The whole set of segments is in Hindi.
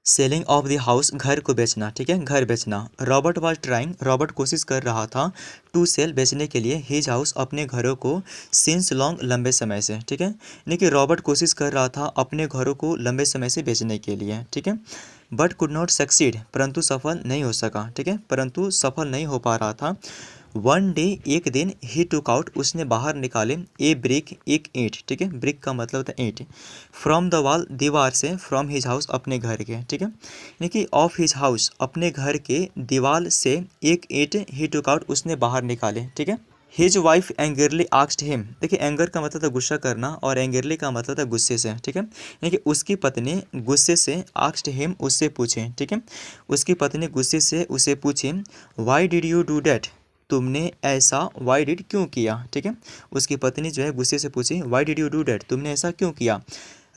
सेलिंग ऑफ द हाउस, घर को बेचना, ठीक है, घर बेचना। रॉबर्ट वाज ट्राइंग, रॉबर्ट कोशिश कर रहा था, टू सेल, बेचने के लिए, हिज हाउस, अपने घरों को, सिंस लॉन्ग, लंबे समय से, ठीक है। यानी कि रॉबर्ट कोशिश कर रहा था अपने घरों को लंबे समय से बेचने के लिए, ठीक है। बट कुड नॉट सक्सीड, परंतु सफल नहीं हो सका, ठीक है, परंतु सफल नहीं हो पा रहा था। वन डे, एक दिन, ही टुक आउट, उसने बाहर निकाले, ए ब्रिक, एक ईंट, ठीक है, ब्रिक का मतलब होता है ईंट, फ्रॉम द वॉल, दीवार से, फ्रॉम हिज हाउस, अपने घर के, ठीक है, यानी कि ऑफ हिज हाउस, अपने घर के, दीवार से एक ईंट, ही टुक आउट, उसने बाहर निकाले, ठीक है। His wife angrily asked him, देखिए एंगर का मतलब था गुस्सा करना और एंगरली का मतलब था गुस्से से, ठीक है, यानी कि उसकी पत्नी गुस्से से, आस्क्ड हिम, उससे पूछे, ठीक है, उसकी पत्नी गुस्से से उसे पूछे, why did you do that, तुमने ऐसा, वाई डिड, क्यों किया, ठीक है, उसकी पत्नी जो है गुस्से से पूछी, why did you do that, तुमने ऐसा क्यों किया।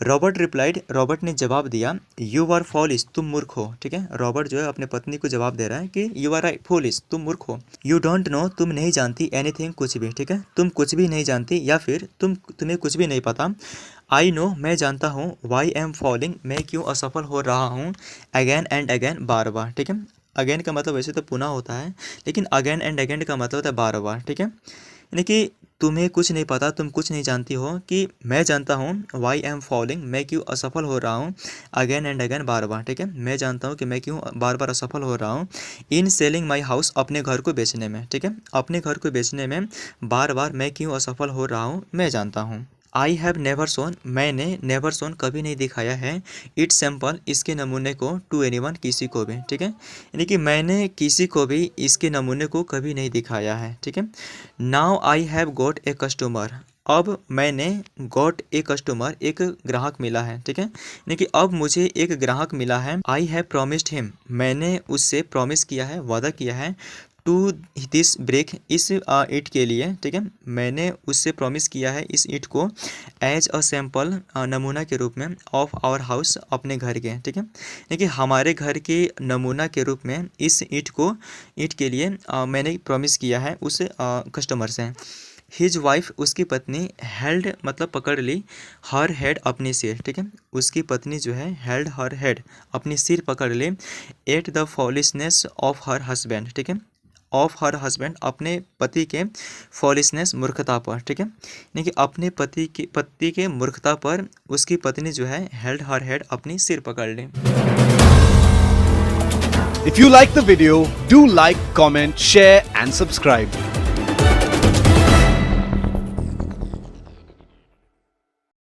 रॉबर्ट रिप्लाइड, रॉबर्ट ने जवाब दिया, यू आर फॉलिश, तुम मूर्ख हो, ठीक है, रॉबर्ट जो है अपने पत्नी को जवाब दे रहा है कि यू आर फॉलिश, तुम मूर्ख हो। यू डोंट नो, तुम नहीं जानती, एनीथिंग, कुछ भी, ठीक है, तुम कुछ भी नहीं जानती या फिर तुम्हें कुछ भी नहीं पता। आई नो, मैं जानता हूँ, वाई एम फॉलिंग, मैं क्यों असफल हो रहा हूँ, अगेन एंड अगेन, बार बार, ठीक है। अगेन का मतलब वैसे तो पुनः होता है, लेकिन अगेन एंड अगेन का मतलब होता है बार बार, ठीक है, यानी कि तुम्हें कुछ नहीं पता, तुम कुछ नहीं जानती हो, कि मैं जानता हूँ, वाई एम फॉलिंग, मैं क्यों असफल हो रहा हूँ, अगेन एंड अगेन, बार बार, ठीक है, मैं जानता हूँ कि मैं क्यों बार बार असफल हो रहा हूँ, इन सेलिंग माई हाउस, अपने घर को बेचने में, ठीक है, अपने घर को बेचने में बार बार मैं क्यों असफल हो रहा हूँ, मैं जानता हूँ। आई हैव नेवर सोन, मैंने नेवर सोन, कभी नहीं दिखाया है, इट सैम्पल, इसके नमूने को, टू एनीवन, किसी को भी, ठीक है, यानी कि मैंने किसी को भी इसके नमूने को कभी नहीं दिखाया है, ठीक है। Now I have got a customer, अब मैंने गॉट ए कस्टमर, एक ग्राहक मिला है, ठीक है, यानी कि अब मुझे एक ग्राहक मिला है। आई हैव प्रॉमिस्ड हिम, मैंने उससे प्रॉमिस किया है, वादा किया है, टू दिस ब्रेक, इस ईंट के लिए, ठीक है, मैंने उससे प्रॉमिस किया है इस ईंट को, एज अ सैम्पल, नमूना के रूप में, ऑफ आवर हाउस, अपने घर के, ठीक है, देखिए हमारे घर के नमूना के रूप में इस ईंट के लिए मैंने प्रॉमिस किया है उस कस्टमर से। हिज वाइफ, उसकी पत्नी, हेल्ड मतलब पकड़ ली, हर हेड, अपनी सिर, ठीक है, उसकी पत्नी जो है हेल्ड हर हेड, अपनी सिर पकड़ ले, at the foolishness of her husband, ठीक है, ऑफ हर हस्बैंड, अपने पति के, फॉलिशनेस, मूर्खता पर, ठीक है, यानी कि अपने पति के मूर्खता पर उसकी पत्नी जो है हेल्ड हर हेड, अपनी सिर पकड़ ले। If you like the video, do like, comment, share and subscribe.